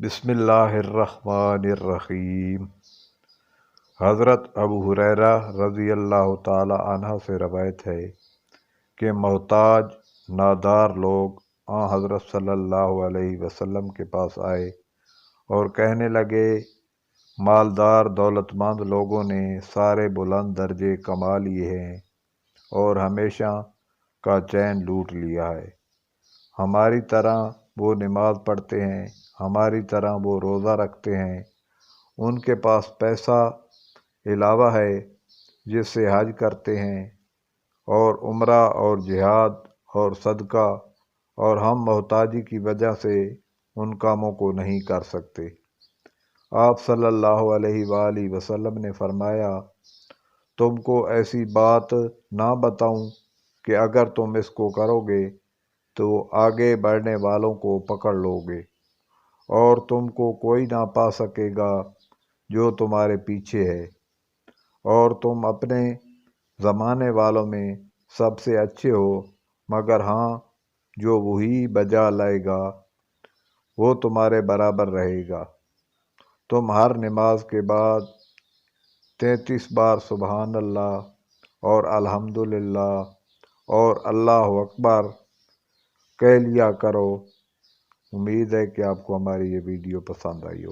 بسم اللہ الرحمن الرحیم۔ حضرت ابو ہریرہ رضی اللہ تعالی عنہ سے روایت ہے کہ محتاج نادار لوگ حضرت صلی اللہ علیہ وسلم کے پاس آئے اور کہنے لگے، مالدار دولت مند لوگوں نے سارے بلند درجے کما لیے ہیں اور ہمیشہ کا چین لوٹ لیا ہے۔ ہماری طرح وہ نماز پڑھتے ہیں، ہماری طرح وہ روزہ رکھتے ہیں، ان کے پاس پیسہ علاوہ ہے جس سے حج کرتے ہیں اور عمرہ اور جہاد اور صدقہ، اور ہم محتاجی کی وجہ سے ان کاموں کو نہیں کر سکتے۔ آپ صلی اللہ علیہ وآلہ وسلم نے فرمایا، تم کو ایسی بات نہ بتاؤں کہ اگر تم اس کو کرو گے تو آگے بڑھنے والوں کو پکڑ لو گے اور تم کو کوئی نہ پا سکے گا جو تمہارے پیچھے ہے، اور تم اپنے زمانے والوں میں سب سے اچھے ہو، مگر ہاں جو وہی بجا لائے گا وہ تمہارے برابر رہے گا۔ تم ہر نماز کے بعد 33 بار سبحان اللہ اور الحمدللہ اور اللہ اکبر کہہ لیا کرو۔ امید ہے کہ آپ کو ہماری یہ ویڈیو پسند آئی ہو۔